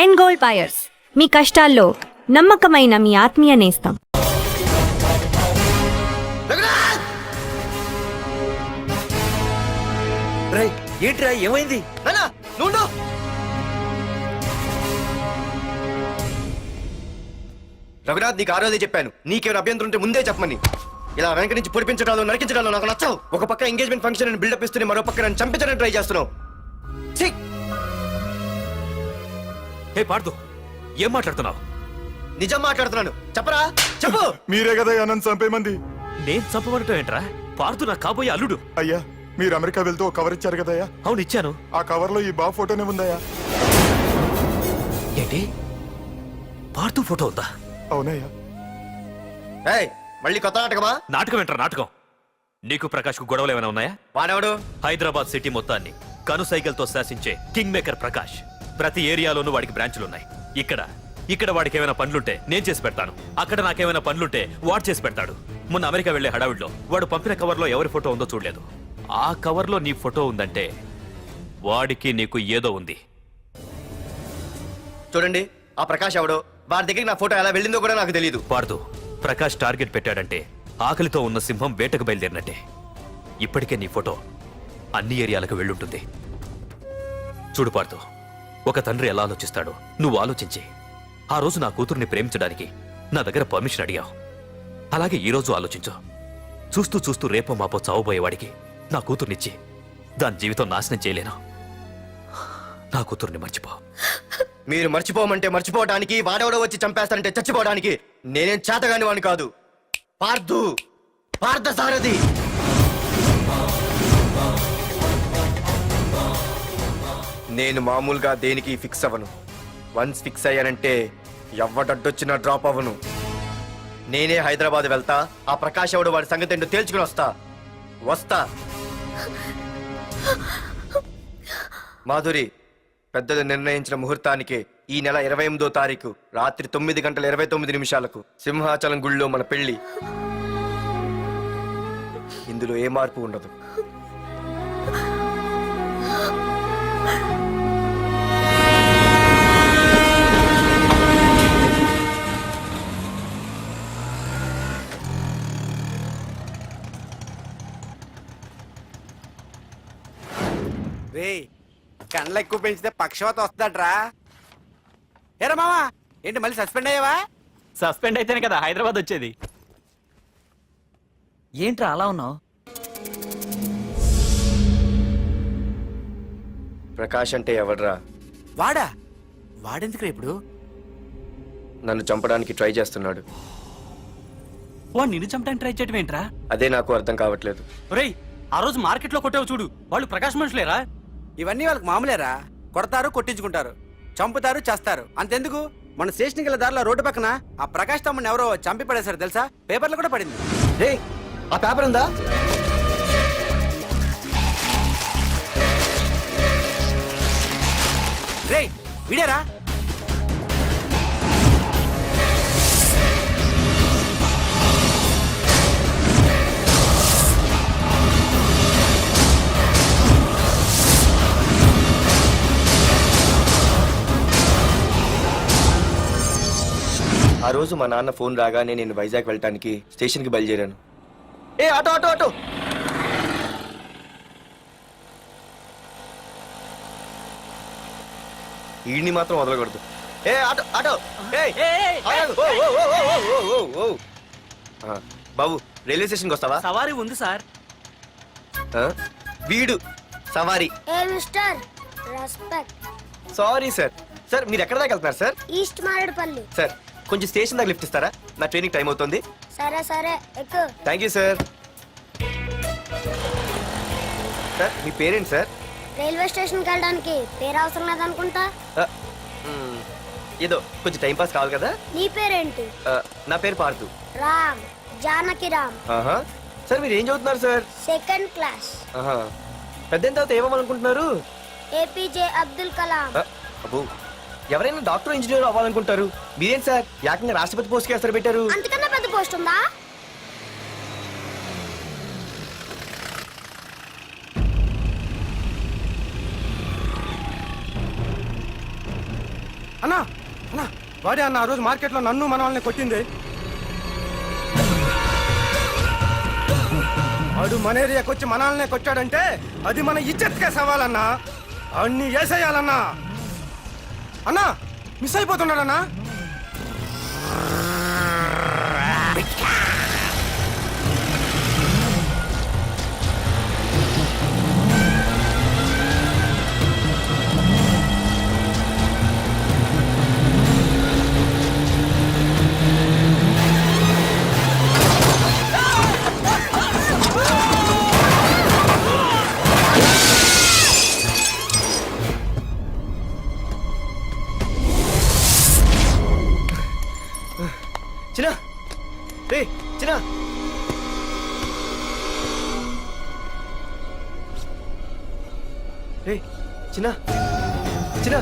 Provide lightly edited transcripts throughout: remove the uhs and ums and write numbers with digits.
End gold buyers, మీ కష్టాల్లో నమ్మకమైన మీ ఆత్మీయ నేస్తం. ఏంట్రా ఏమైంది? రఘునాథ్, నీకు ఆ రోజే చెప్పాను, నీకేమైనా అభ్యంతరం ఉంటే ముందే చెప్పమని. ఇలా వెనక నుంచి పొడిపించడాలు నరికించడాలు నాకు నచ్చావు. ఒక పక్క ఎంగేజ్మెంట్ ఫంక్షన్ అని బిల్డప్ ఇస్తూనే మరో పక్క నన్ను చంపించడానికి ట్రై చేస్తున్నావు. హే పార్దు, ఏం మాట్లాడుతున్నావు? నిజం మాట్లాడుతున్నాను, చెప్పరా చెప్పు. మీరే కదా నన్ను చంపేమంది. నేను చంపబడటం ఏంట్రా? పార్దు నా కాబోయే అల్లుడు. అయ్యా, మీరు అమెరికా వెళ్తూ ఒక కవర్ ఇచ్చారు కదయ్యా. అవును ఇచ్చాను. ఆ కవర్ లో ఈ బాబు ఫోటోనే ఉందయ్యా. ఏంటి, పార్దు ఫోటో ఉందా? అవునయ్యా. ఏయ్, మళ్ళీ కొత్త నాటకమా? నాటకం ఏంట్రా నాటకం? నీకు ప్రకాష్ కు గొడవలు ఏమైనా ఉన్నాయా? వాడెవడు? హైదరాబాద్ సిటీ మొత్తాన్ని కను సైకిల్తో శాసించే కింగ్ మేకర్ ప్రకాష్. ప్రతి ఏరియాలోనూ వాడికి బ్రాంచులున్నాయి. ఇక్కడ వాడికి ఏమైనా పనులుంటే నేను చేసి పెడతాను, అక్కడ నాకేమైనా పనులుంటే వాడు చేసి పెడతాడు. మొన్న అమెరికా వెళ్లే హడావిడిలో వాడు పంపిన కవర్లో ఎవరి ఫోటో ఉందో చూడలేదు. ఆ కవర్లో నీ ఫోటో ఉందంటే వాడికి నీకు ఏదో ఉంది. చూడండి, ఆ ప్రకాష్ ఎవడో, వాడి దగ్గరికి నా ఫోటో ఎలా వెళ్ళిందో కూడా నాకు తెలియదు. పార్దు, ప్రకాష్ టార్గెట్ పెట్టాడంటే ఆకలితో ఉన్న సింహం వేటకు బయలుదేరినట్టే. ఇప్పటికే నీ ఫోటో అన్ని ఏరియాలకు వెళ్ళుంటుంది. చూడు పార్దు, ఒక తండ్రి ఎలా ఆలోచిస్తాడో నువ్వు ఆలోచించి ఆ రోజు నా కూతుర్ని ప్రేమించడానికి నా దగ్గర పర్మిషన్ అడిగావు. అలాగే ఈ రోజు ఆలోచించు. చూస్తూ చూస్తూ రేపో మాపో చావబోయేవాడికి నా కూతుర్నిచ్చి దాని జీవితం నాశనం చేయలేను. నా కూతుర్ని మర్చిపో. మీరు మర్చిపోమంటే మర్చిపోవడానికి, వాడెవడో వచ్చి చంపేస్తానంటే చచ్చిపోవడానికి నేనేం చేతగాని వాడిని కాదు. పార్థసారథి. నేను మామూలుగా దేనికి ఫిక్స్ అవ్వను. వన్స్ ఫిక్స్ అయ్యానంటే ఎవ్వడడ్డొచ్చినా డ్రాప్ అవ్వను. నేనే హైదరాబాద్ వెళ్తా, ఆ ప్రకాష్ ఎవడు వాడి సంగతి ఏంటో తేల్చుకుని వస్తా. మాధురి, పెద్దలు నిర్ణయించిన ముహూర్తానికి ఈ నెల 28వ తారీఖు రాత్రి 9:29 సింహాచలం గుళ్ళో మన పెళ్లి. ఇందులో ఏ మార్పు ఉండదు. కండ్లు ఎక్కువ పెంచితే పక్షవాత వస్తాడ్రా. ఏరా మామా, ఏంటి మళ్ళీ సస్పెండ్ అయ్యావా? సస్పెండ్ అయితేనే కదా హైదరాబాద్ వచ్చేది. ఏంట్రా అలా ఉన్నావు? ప్రకాష్ అంటే ఎవడ్రా? వాడెందుకురా ఇప్పుడు? నన్ను చంపడానికి ట్రై చేస్తున్నాడు. వాడు నిన్ను చంపడానికి ట్రై చేయటం ఏంట్రా? అదే నాకు అర్థం కావట్లేదు. ఒరేయ్, ఆ రోజు మార్కెట్ లో కొట్టావు చూడు, వాళ్ళు ప్రకాష్ మనుషులేరా? ఇవన్నీ వాళ్ళకి మామూలేరా. కొడతారు, కొట్టించుకుంటారు, చంపుతారు, చేస్తారు. అంతెందుకు, మన స్టేషన్కి వెళ్ళే దారిలో రోడ్డు పక్కన ఆ ప్రకాష్ తమ్ముని ఎవరో చంపి పడేశారు తెలుసా? పేపర్లో కూడా పడింది. రే, ఆ పేపర్ ఉందా? రే, విడేరా. ఆ రోజు మా నాన్న ఫోన్ రాగానే నేను వైజాగ్ వెళ్ళటానికి స్టేషన్కి బయలుదేరాను. ఏ ఆటో ఆటో ఆటో! ఈడిని మాత్రం వదలకూడదు. ఏ ఆటో ఆటో! బాబు, రైల్వే స్టేషన్కి వస్తావా? సవారీ ఉంది సార్. వీడు సవారీ. Sorry sir. సార్, మీరు ఎక్కడ దాకా వెళ్తున్నారు సార్? ఈస్ట్ మారేడుపల్లి. సార్, కొంచెం స్టేషన్ దాకా లిఫ్ట్ ఇస్తారా? నా ట్రైనింగ్ టైం అవుతుంది. సరే ఎక్కు. Thank you sir. సార్, మీ పేరేంటి సార్? రైల్వే స్టేషన్కి వెళ్ళడానికి పేరు అవసరం లేదనుకుంటా. ఏదో కొంచెం టైం పాస్ కావాలి కదా. నీ పేరేంటి? నా పేరు పార్థు. రామ్, జానకి రామ్. సార్, మీరు ఏం చదువుతున్నారు సార్? Second class. పెద్ద తర్వాత ఏమనుకుంటున్నారు? ఏపీజే అబ్దుల్ కలాం. అబ్బో, ఎవరైనా డాక్టర్ ఇంజనీర్ అవ్వాలనుకుంటారు. మీరేం సార్ ఏకంగా రాష్ట్రపతి పోస్ట్ కి ఎసరు పెట్టారు? అంతకన్నా పెద్ద పోస్ట్ ఉందా? అన్నా అన్నా వాడే అన్న ఆ రోజు మార్కెట్లో నన్ను మన వాళ్ళని కొట్టింది. వాడు మన ఏరియాకి వచ్చి మన వాళ్ళనే కొట్టాడంటే అది మన ఇజ్జత్కే సవాలన్నా. అన్ని వేసేయాలన్నా. అన్నా మిస్ అయిపోతున్నాడన్నా. చిన్న రే చిన్న రే చిన్న చిన్న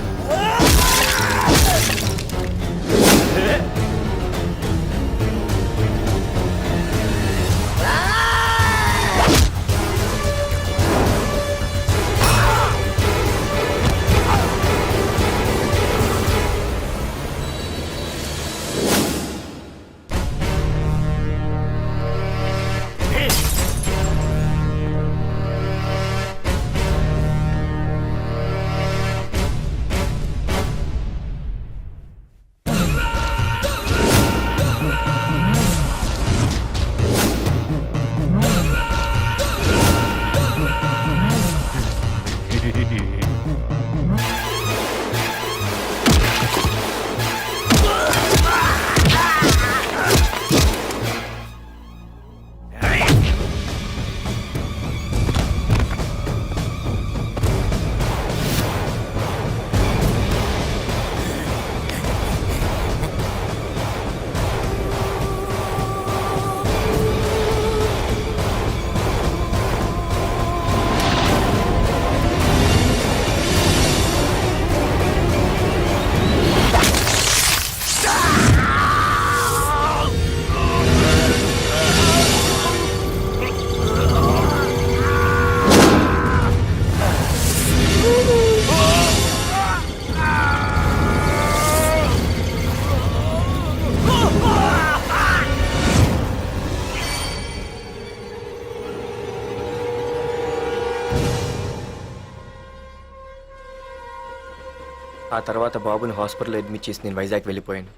ఆ తర్వాత బాబుని హాస్పిటల్లో అడ్మిట్ చేసి నేను వైజాగ్ వెళ్ళిపోయాను.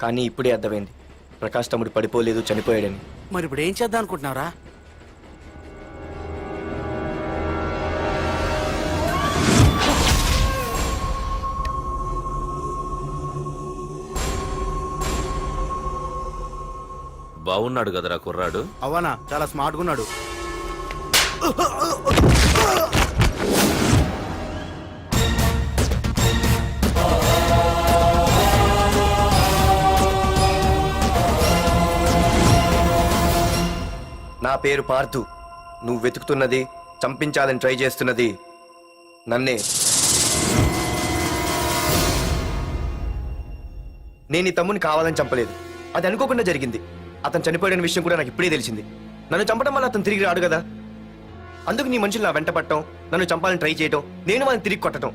కానీ ఇప్పుడే అర్థమైంది ప్రకాష్ తమ్ముడు పడిపోలేదు, చనిపోయాడని. మరి ఇప్పుడు ఏం చేద్దాం అనుకుంటున్నావురా? బాగున్నాడు కదరా కుర్రాడు. అవనా చాలా స్మార్ట్గా ఉన్నాడు. నా పేరు పార్థు. నువ్వు వెతుకుతున్నది, చంపించాలని ట్రై చేస్తున్నది నన్నే. నేను ఈ తమ్ముని కావాలని చంపలేదు, అది అనుకోకుండా జరిగింది. అతను చనిపోయిన విషయం కూడా నాకు ఇప్పుడే తెలిసింది. నన్ను చంపడం వల్ల అతను తిరిగి రాడు కదా, అందుకు నీ మనుషులు నా వెంట పట్టడం, నన్ను చంపాలని ట్రై చేయడం, నేను వాళ్ళని తిరిగి కొట్టడం,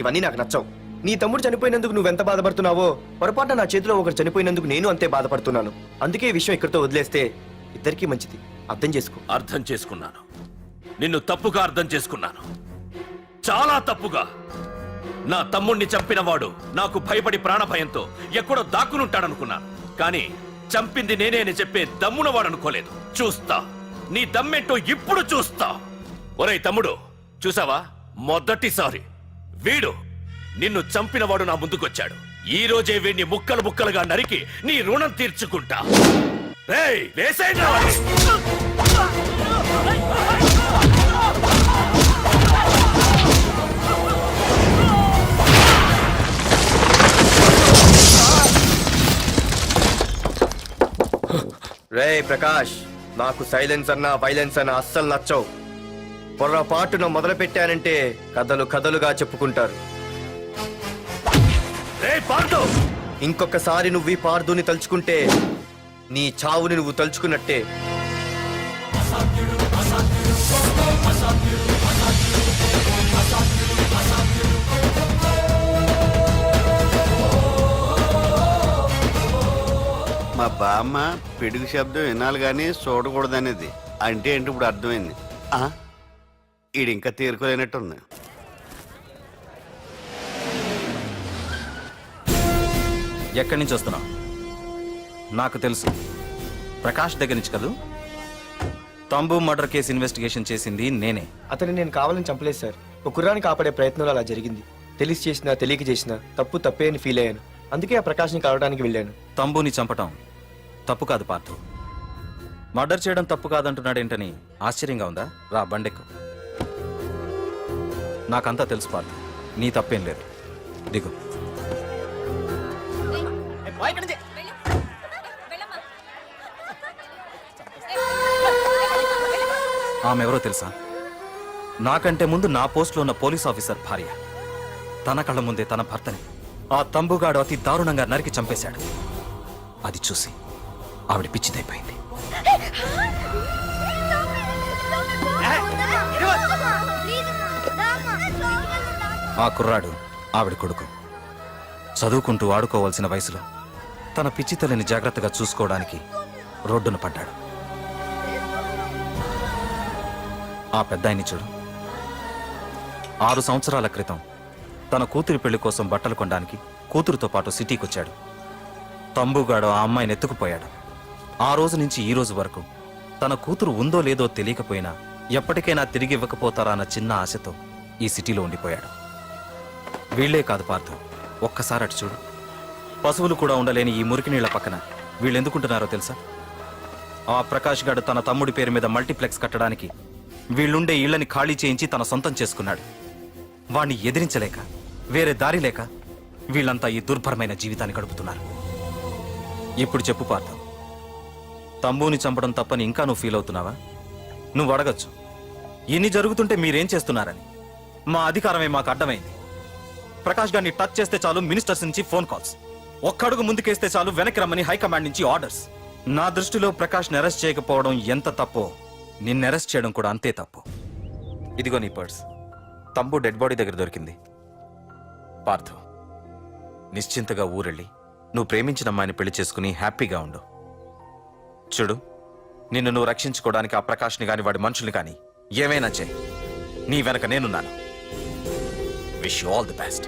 ఇవన్నీ నాకు నచ్చవు. నీ తమ్ముడు చనిపోయినందుకు నువ్వెంత బాధపడుతున్నావో, పొరపాటున నా చేతిలో ఒకరు చనిపోయినందుకు నేను అంతే బాధపడుతున్నాను. అందుకే ఈ విషయం ఇక్కడితో వదిలేస్తే ఇద్దరికీ మంచిది. అర్థం చేసుకో. అర్థం చేసుకున్నాను. నిన్ను తప్పుగా అర్థం చేసుకున్నాను, చాలా తప్పుగా. నా తమ్ముణ్ణి చంపినవాడు నాకు భయపడి ప్రాణభయంతో ఎక్కడో దాక్కునుంటాడనుకున్నాను. కానీ చంపింది నేనే అని చెప్పే దమ్మునవాడు అనుకోలేదు. చూస్తా, నీ దమ్మేంటో ఇప్పుడు చూస్తా. ఒరేయ్ తమ్ముడు, చూసావా, మొదటిసారి వీడు నిన్ను చంపినవాడు నా ముందుకొచ్చాడు. ఈ రోజే వీడిని ముక్కలు ముక్కలుగా నరికి నీ రుణం తీర్చుకుంటా. రేయ్, వేసేయండి వాడిని. రే ప్రకాష్, నాకు సైలెన్స్ అన్నా వైలెన్స్ అన్నా అస్సలు నచ్చవు. పొర్రపాటున మొదలు పెట్టానంటే కథలు కథలుగా చెప్పుకుంటారు. రేయ్ పార్థు, ఇంకొకసారి నువ్వు ఈ పార్థుని తలుచుకుంటే నీ చావుని నువ్వు తలుచుకున్నట్టే. మా బామ్మ పిడుగు శబ్దం వినాలి కానీ చూడకూడదనేది. అంటే ఏంటి ఇప్పుడు అర్థమైంది. ఈడు ఇంకా తీరుకోలేనట్టుంది. ఎక్కడి నుంచి వస్తున్నావు? నాకు తెలుసు, ప్రకాష్ దగ్గర నుంచి కదూ? తంబు మర్డర్ కేసు ఇన్వెస్టిగేషన్ చేసింది నేనే. అతన్ని నేను కావాలని చంపలేదు సార్. ఒక కుర్రాన్ని కాపాడే ప్రయత్నంలో అలా జరిగింది. తెలిసి చేసినా తెలియక చేసినా తప్పే అని ఫీల్ అయ్యాను. అందుకే ఆ ప్రకాష్ని కలవడానికి వెళ్ళాను. తంబుని చంపటం తప్పు కాదు పార్థు. మర్డర్ చేయడం తప్పు కాదంటున్నాడేంటని ఆశ్చర్యంగా ఉందా? రా బండెక్కు. నాకంతా తెలుసు పార్థు, నీ తప్పేం లేదు. దిగు. ఆమె ఎవరో తెలుసా? నాకంటే ముందు నా పోస్టులో ఉన్న పోలీస్ ఆఫీసర్ భార్య. తన కళ్ళ ముందే తన భర్తని ఆ తంబుగాడు అతి దారుణంగా నరికి చంపేశాడు. అది చూసి ఆవిడ పిచ్చిదైపోయింది. ఆ కుర్రాడు ఆవిడ కొడుకు. చదువుకుంటూ ఆడుకోవాల్సిన వయసులో తన పిచ్చి తల్లిని జాగ్రత్తగా చూసుకోవడానికి రోడ్డున పడ్డాడు. ఆ పెద్దాయన్ని చూడు. 6 సంవత్సరాల క్రితం తన కూతురి పెళ్లి కోసం బట్టలు కొనడానికి కూతురుతో పాటు సిటీకి వచ్చాడు. తంబుగాడు ఆ అమ్మాయిని ఎత్తుకుపోయాడు. ఆ రోజు నుంచి ఈ రోజు వరకు తన కూతురు ఉందో లేదో తెలియకపోయినా ఎప్పటికైనా తిరిగి ఇవ్వకపోతారా అన్న చిన్న ఆశతో ఈ సిటీలో ఉండిపోయాడు. వీళ్లే కాదు పార్థు, ఒక్కసారి అటు చూడు. పశువులు కూడా ఉండలేని ఈ మురికి నీళ్ల పక్కన వీళ్ళెందుకుంటున్నారో తెలుసా? ఆ ప్రకాష్ గాడు తన తమ్ముడి పేరు మీద మల్టీప్లెక్స్ కట్టడానికి వీళ్ళుండే ఇళ్లని ఖాళీ చేయించి తన సొంతం చేసుకున్నాడు. వాణ్ణి ఎదిరించలేక, వేరే దారి లేక వీళ్ళంతా ఈ దుర్భరమైన జీవితాన్ని గడుపుతున్నారు. ఇప్పుడు చెప్పు పార్థు, తంబుని చంపడం తప్పని ఇంకా నువ్వు ఫీల్ అవుతున్నావా? నువ్వు అడగచ్చు, ఇన్ని జరుగుతుంటే మీరేం చేస్తున్నారని. మా అధికారమే మాకు అడ్డమైంది. ప్రకాష్ గారిని టచ్ చేస్తే చాలు మినిస్టర్స్ నుంచి ఫోన్ కాల్స్, ఒక్కడుగు ముందుకేస్తే చాలు వెనక్కి రమ్మని హైకమాండ్ నుంచి ఆర్డర్స్. నా దృష్టిలో ప్రకాష్ని అరెస్ట్ చేయకపోవడం ఎంత తప్పో నిన్ను అరెస్ట్ చేయడం కూడా అంతే తప్పు. ఇదిగో నీ పర్స్. తంబు డెడ్ బాడీ దగ్గర దొరికింది. పార్థు, నిశ్చింతగా ఊరెళ్ళి నువ్వు ప్రేమించిన అమ్మాయిని పెళ్లి చేసుకుని హ్యాపీగా ఉండు. చూడు, నిన్ను నువ్వు రక్షించుకోవడానికి ఆ ప్రకాష్ని గాని వాడి మనుషుల్ని కానీ ఏమైనా చేయి. నీ వెనక నేనున్నాను. Wish you all the best.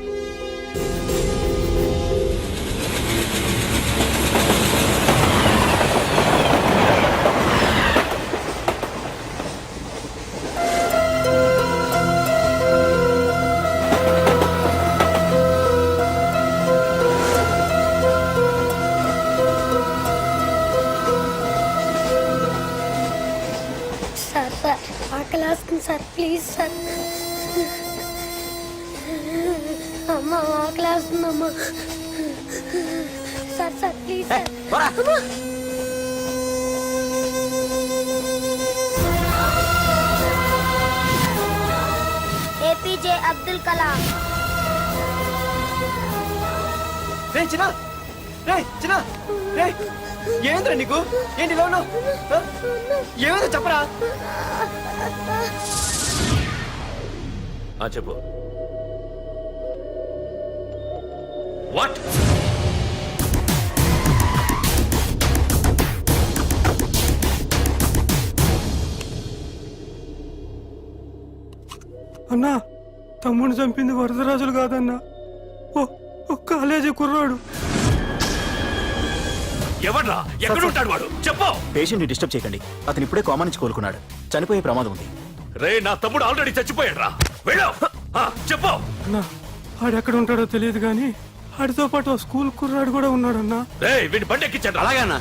Sir ఆకలి వస్తుంది సార్, ప్లీజ్ సార్. అమ్మ ఆకలి వస్తుందమ్మా. Sir please sir. APJ Abdul Kalam. ఏంద్రా నీకు? ఏంటి ఇలా ఉన్నావు? ఏమైందో చెప్పరా? చెప్పు. వాట్? అన్నా, తమ్ముడిని చంపింది వరదరాజులు కాదన్నా, ఓ కాలేజీ కుర్రాడు. ఎవడ్రా? ఎక్కడ ఉంటాడు వాడు? చెప్పు. పేషెంట్ ని డిస్టర్బ్ చేయకండి. అతను ఇప్పుడే కోమా నుంచి కోలుకున్నాడు. చనిపోయే ప్రమాదం ఉంది. రే, నా తమ్ముడు ఆల్రెడీ చచ్చిపోయాడు రా. వెళ్ళు. చెప్పు. అన్నా, ఆడెక్కడ ఉంటాడో తెలియదు కానీ ఆడితో పాటు ఆ స్కూల్ కుర్రాడు కూడా ఉన్నాడన్నా. రే, వీడిని బండి ఎక్కించండి. అలాగేనా?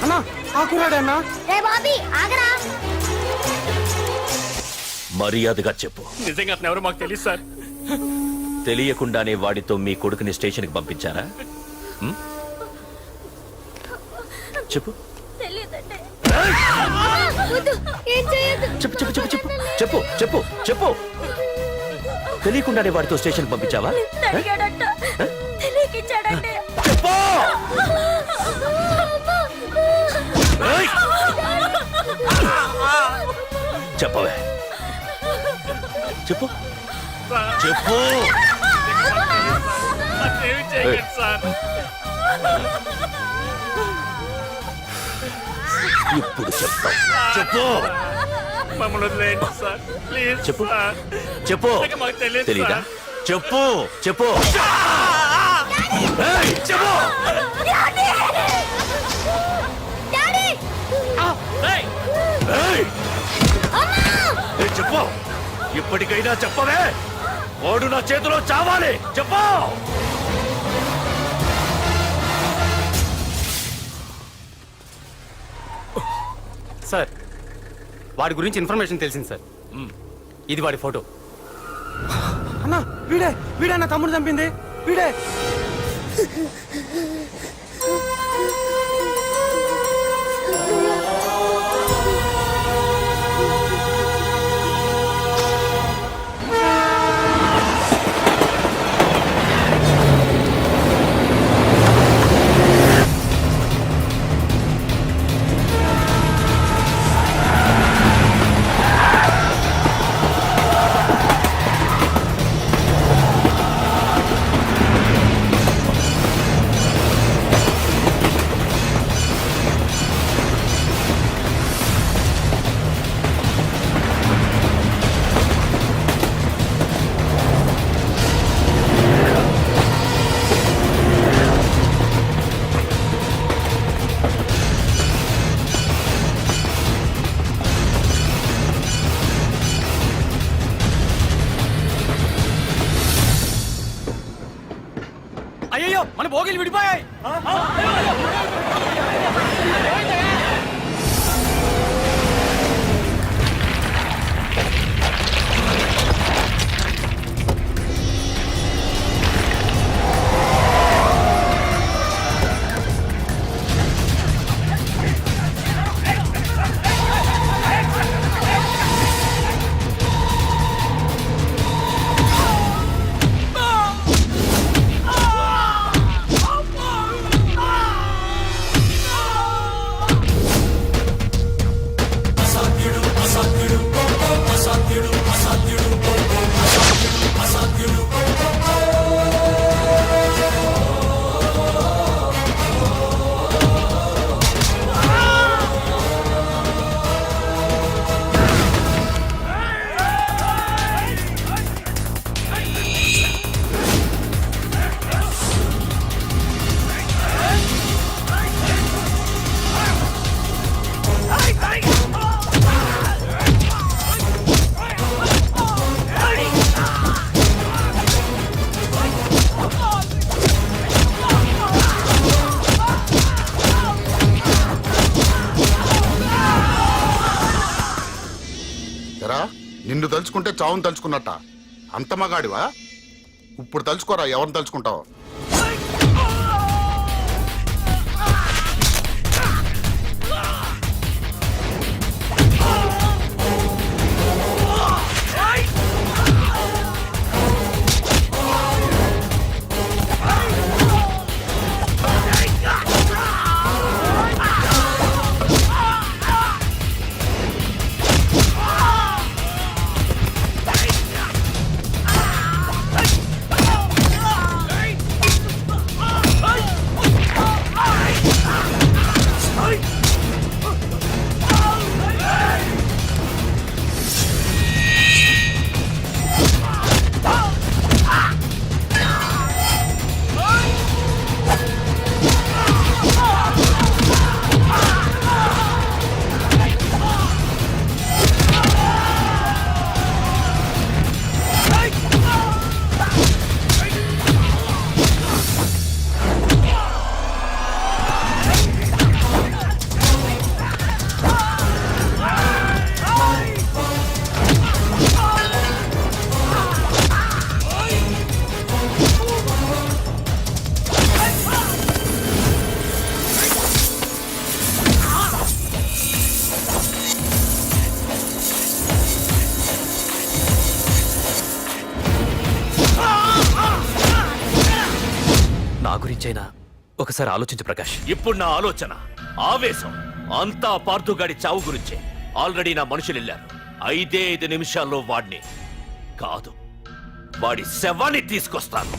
అన్నా, ఆ కుర్రాడన్నా. రే బాబీ ఆగరా. మర్యాదగా చెప్పు. నిజంగా అతను ఎవరో మాకు తెలియదు సార్. తెలియకుండానే వాడితో మీ కొడుకుని స్టేషన్కి పంపించారా? చెప్పు. ఏం చేయదు. చెప్పు చెప్పు చెప్పు చెప్పు చెప్పు చెప్పు చెప్పు. తెలియకుండానే వాడితో స్టేషన్ పంపించావా అడిగాడట తెలియకిచ్చాడంటే చెప్పు ఏయ్! చెప్పవే చెప్పు చెప్పు ఏయ్! ఇప్పుడు చెప్తా చెప్పు చెప్పు చెప్పు తెలీదా చెప్పు చెప్పు ఏయ్! చెప్పు ఏయ్! ఏయ్, చెప్పు ఇప్పటికైనా చెప్పవే ఓడు నా చేతిలో చావాలి చెప్పు సార్ వాడి గురించి ఇన్ఫర్మేషన్ తెలిసింది సార్ ఇది వాడి ఫోటో అన్నా వీడే నా తమ్ముడు చంపింది వీడే అయ్యో మన భోగిలు విడిపోయాయి నిన్ను తలుచుకుంటే చావును తలుచుకున్నట్ట అంత మగాడివా ఇప్పుడు తలుచుకోరా ఎవరిని తలుచుకుంటావు గురించైనా ఒకసారి ఆలోచించు ప్రకాష్. ఇప్పుడు నా ఆలోచన, ఆవేశం అంతా పార్థుగాడి చావు గురించే. ఆల్రెడీ నా మనుషులు వెళ్ళారు. 5 నిమిషాల్లో వాడిని కాదు, వాడి శవాన్ని తీసుకొస్తాను.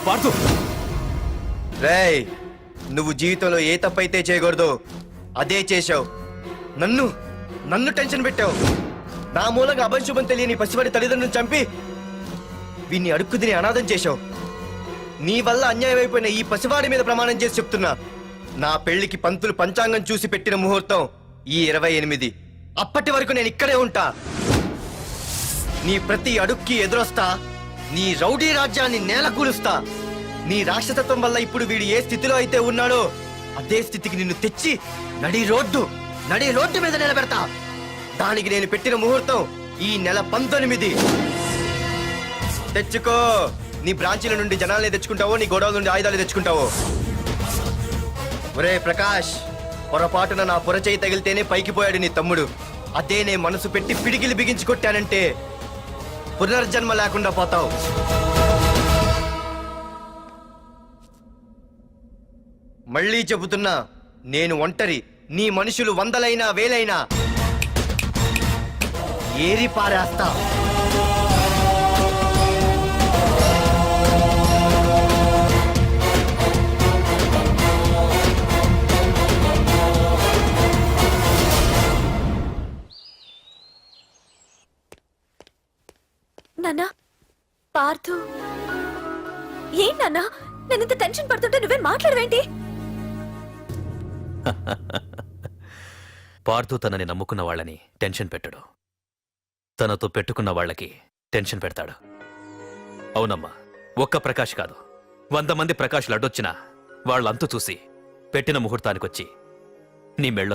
పార్థు, రేయ్, నువ్వు జీవితంలో ఏ తప్పైతే చేయకూడదు అదే చేశావు. నన్ను టెన్షన్ పెట్టావు. నా మూలంగా అభంశుభం తెలియని పసివాడి తల్లిదండ్రులను చంపి వీన్ని అడుక్కు తిని అనాథం చేశావు. నీ వల్ల అన్యాయం అయిపోయిన ఈ పసివాడి మీద ప్రమాణం చేసి చెప్తున్నా, నా పెళ్లికి పంతులు పంచాంగం చూసి పెట్టిన ముహూర్తం ఈ 28. అప్పటి వరకు నేను ఇక్కడే ఉంటా. నీ ప్రతి అడుక్కి ఎదురొస్తా. నీ రౌడీ రాజ్యాన్ని నేలకూలుస్తా. నీ రాక్షసత్వం వల్ల ఇప్పుడు వీడు ఏ స్థితిలో అయితే ఉన్నాడో అదే స్థితికి నిన్ను తెచ్చి నడి రోడ్డు మీద నిలబెడతా. దానికి నేను పెట్టిన ముహూర్తం ఈ నెల 19. తెచ్చుకో. నీ బ్రాంచీల నుండి జనాల్ని తెచ్చుకుంటావో, నీ గోడౌన్ నుండి ఆయుధాలు తెచ్చుకుంటావో. ఒరే ప్రకాష్, పొరపాటున నా పొరచేయి తగిలితేనే పైకి పోయాడు నీ తమ్ముడు. అదే నే మనసు పెట్టి పిడికిలి బిగించి కొట్టానంటే పునర్జన్మ లేకుండా పోతావు. మళ్ళీ చెబుతున్నా, నేను ఒంటరి. నీ మనుషులు 100లైనా 1000లైనా ఏరి పారేస్తా. నాన్నా, పార్థు, ఏం నాన్నా? నేను ఇంత టెన్షన్ పడుతుంటే నువ్వే మాట్లాడవేంటి? పార్థు తనని నమ్ముకున్న వాళ్ళని టెన్షన్ పెట్టడు, తనతో పెట్టుకున్న వాళ్ళకి టెన్షన్ పెడతాడు. అవునమ్మా, ఒక్క ప్రకాష్ కాదు, 100 మంది ప్రకాష్లు అడ్డొచ్చినా వాళ్ళంతు చూసి పెట్టిన ముహూర్తానికొచ్చి నీ మెళ్ళ